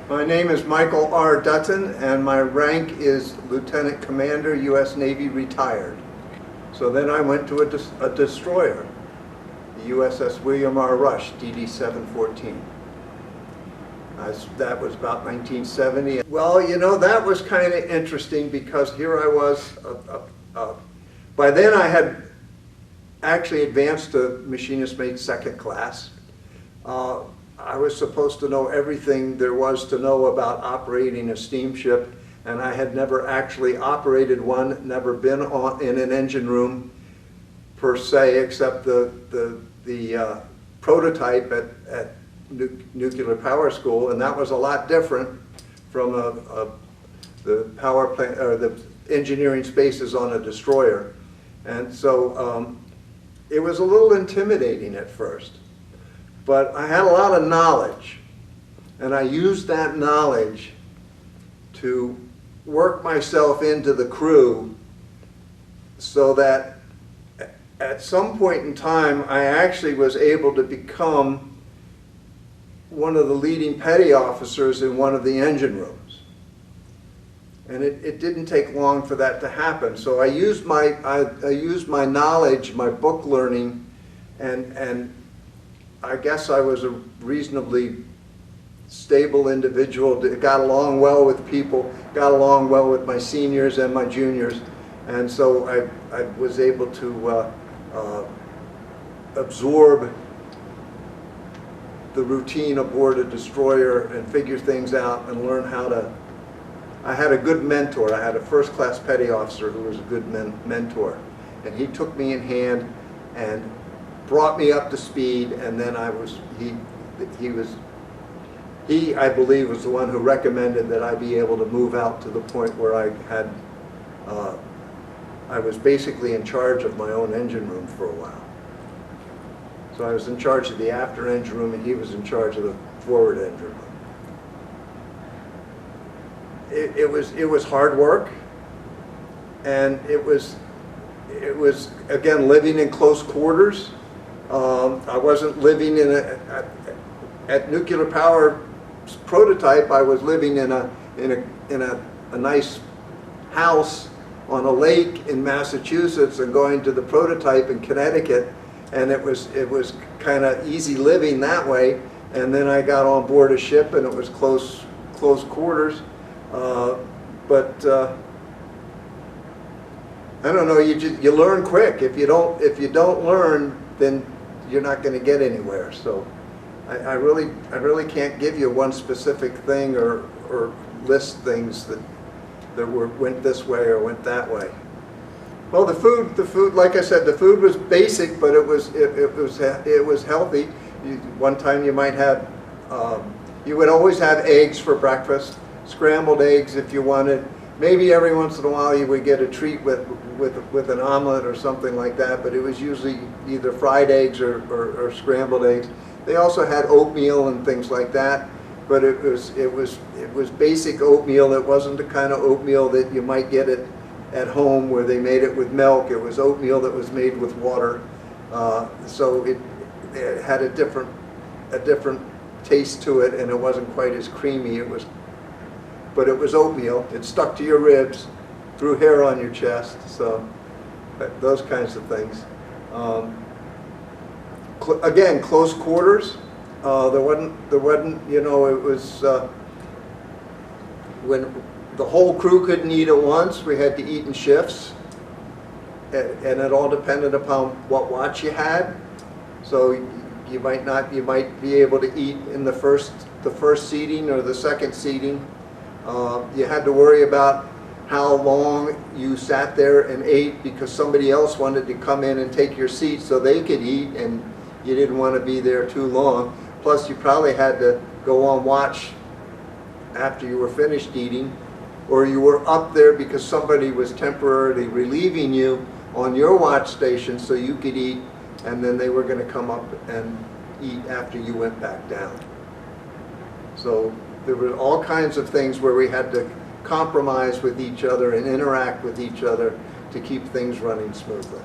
My name is Michael R. Dutton, and my rank is Lieutenant Commander, U.S. Navy, retired. So then I went to a destroyer, the USS William R. Rush, DD-714. That was about 1970. Well, you know, that was kind of interesting because here I was, by then I had actually advanced to machinist mate second class. I was supposed to know everything there was to know about operating a steamship, and I had never actually operated one, never been in an engine room per se, except the prototype at nuclear power school, and that was a lot different from the power plant or the engineering spaces on a destroyer, and so it was a little intimidating at first. But I had a lot of knowledge, and I used that knowledge to work myself into the crew so that at some point in time I actually was able to become one of the leading petty officers in one of the engine rooms. And it didn't take long for that to happen. So I used my knowledge, my book learning, and I guess I was a reasonably stable individual, got along well with people, got along well with my seniors and my juniors, and so I was able to absorb the routine aboard a destroyer and figure things out and learn how to. I had a good mentor. I had a first-class petty officer who was a good mentor, and he took me in hand and brought me up to speed, and then he I believe was the one who recommended that I be able to move out to the point where I was basically in charge of my own engine room for a while. So I was in charge of the after engine room, and he was in charge of the forward engine room. It was hard work, and it was again living in close quarters. I wasn't living at nuclear power prototype. I was living in a nice house on a lake in Massachusetts and going to the prototype in Connecticut, and it was kind of easy living that way. And then I got on board a ship, and it was close quarters. But I don't know. You learn quick. If you don't learn, then you're not going to get anywhere. So I really can't give you one specific thing or list things that went this way or went that way. Well, the food, like I said, the food was basic, but it was healthy. One time you might have, you would always have eggs for breakfast, scrambled eggs if you wanted. Maybe every once in a while you would get a treat with an omelet or something like that, but it was usually either fried eggs or scrambled eggs. They also had oatmeal and things like that, but it was basic oatmeal. It wasn't the kind of oatmeal that you might get at home where they made it with milk. It was oatmeal that was made with water, so it had a different taste to it, and it wasn't quite as creamy. But it was oatmeal. It stuck to your ribs, threw hair on your chest, so those kinds of things. Again, close quarters. There wasn't, you know, it was when the whole crew couldn't eat at once. We had to eat in shifts, and it all depended upon what watch you had. So you might be able to eat in the first seating or the second seating. You had to worry about how long you sat there and ate because somebody else wanted to come in and take your seat so they could eat, and you didn't want to be there too long. Plus, you probably had to go on watch after you were finished eating, or you were up there because somebody was temporarily relieving you on your watch station so you could eat, and then they were going to come up and eat after you went back down. So there were all kinds of things where we had to compromise with each other and interact with each other to keep things running smoothly.